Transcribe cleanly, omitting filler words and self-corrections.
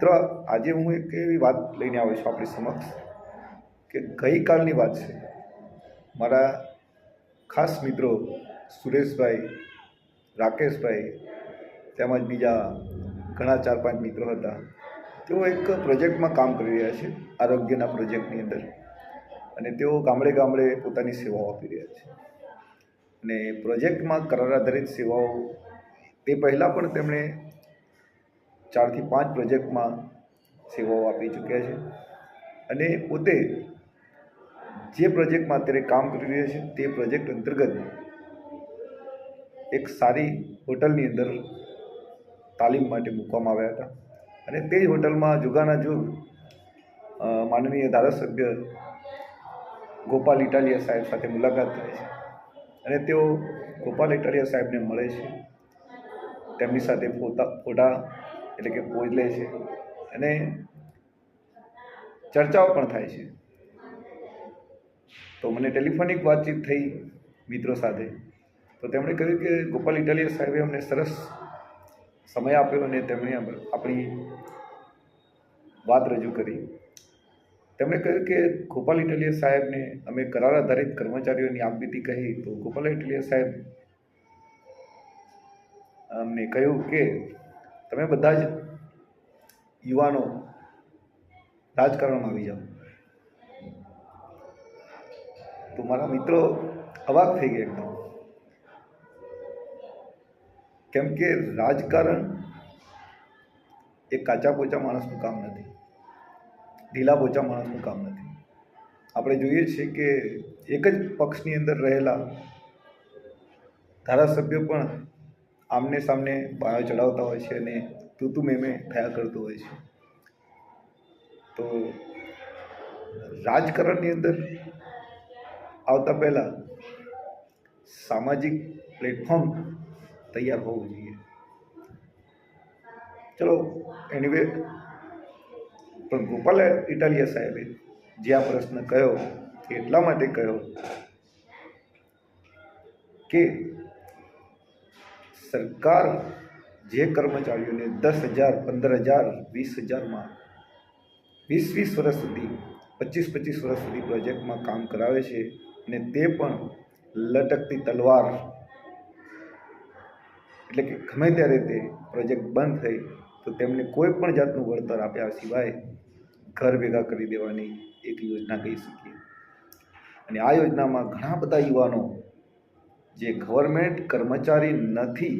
મિત્ર, આજે હું એક એવી વાત લઈને આવ્યો છું આપણી સમક્ષ કે ગઈકાલની વાત છે. મારા ખાસ મિત્રો સુરેશભાઈ, રાકેશભાઈ તેમજ બીજા ઘણા 4-5 મિત્રો હતા. તેઓ એક પ્રોજેક્ટમાં કામ કરી રહ્યા છે, આરોગ્યના પ્રોજેક્ટની અંદર, અને તેઓ ગામડે ગામડે પોતાની સેવાઓ આપી રહ્યા છે. અને પ્રોજેક્ટમાં કરાર આધારિત સેવાઓ તે પહેલાં પણ તેમણે 4 થી 5 પ્રોજેક્ટમાં સેવાઓ આપી ચૂક્યા છે. અને પોતે જે પ્રોજેક્ટમાં અત્યારે કામ કરી રહ્યા છે તે પ્રોજેક્ટ અંતર્ગત એક સારી હોટલની અંદર તાલીમ માટે મૂકવામાં આવ્યા હતા. અને તે જ હોટલમાં જુગાના જુગ માનનીય ધારાસભ્ય ગોપાલ ઇટાલિયા સાહેબ સાથે મુલાકાત થાય છે. અને તેઓ ગોપાલ ઇટાલિયા સાહેબને મળે છે, તેમની સાથે ફોટા એટલે કે પોઝ લે છે, અને ચર્ચાઓ પણ થાય છે. તો મને ટેલિફોનિક વાતચીત થઈ મિત્રો સાથે, તો તેમણે કહ્યું કે ગોપાલ ઇટાલિયા સાહેબે અમને સરસ સમય આપ્યો અને તેમણે આપણી વાત રજૂ કરી. તેમણે કહ્યું કે ગોપાલ ઇટાલિયા સાહેબને અમે કરાર આધારિત કર્મચારીઓની આપવીતી કહી, તો ગોપાલ ઇટાલિયા સાહેબ અમને કહ્યું કે તમે બધા જ યુવાનો રાજકારણમાં આવી જાઓ. તો મારા મિત્રો અવાક થઈ ગયા એકદમ, કેમ કે રાજકારણ એ કાચા પોચા માણસનું કામ નથી, ઢીલા પોચા માણસનું કામ નથી. આપણે જોઈએ છીએ કે એક જ પક્ષની અંદર રહેલા ધારાસભ્યો પણ આમને સામને બાયો ચડાવતા હોય છે અને તું મેં થયા કરતું હોય છે. તો રાજકારણની અંદર આવતા પહેલાં સામાજિક પ્લેટફોર્મ તૈયાર હોવું જોઈએ. ચલો, એનીવે, પણ ગોપાલ ઇટાલિયા સાહેબે જે આ પ્રશ્ન કહ્યો એ એટલા માટે કહ્યો કે સરકાર જે કર્મચારીઓને 10,000, 15,000, 20,000માં 20 વર્ષ સુધી, 25 વર્ષ સુધી પ્રોજેક્ટમાં કામ કરાવે છે, અને તે પણ લટકતી તલવાર, એટલે કે ગમે ત્યારે તે પ્રોજેક્ટ બંધ થઈ તો તેમને કોઈ પણ જાતનું વળતર આપ્યા સિવાય ઘર ભેગા કરી દેવાની એક યોજના કહી શકીએ. અને આ યોજનામાં ઘણા બધા યુવાનો જે ગવર્મેન્ટ કર્મચારી નથી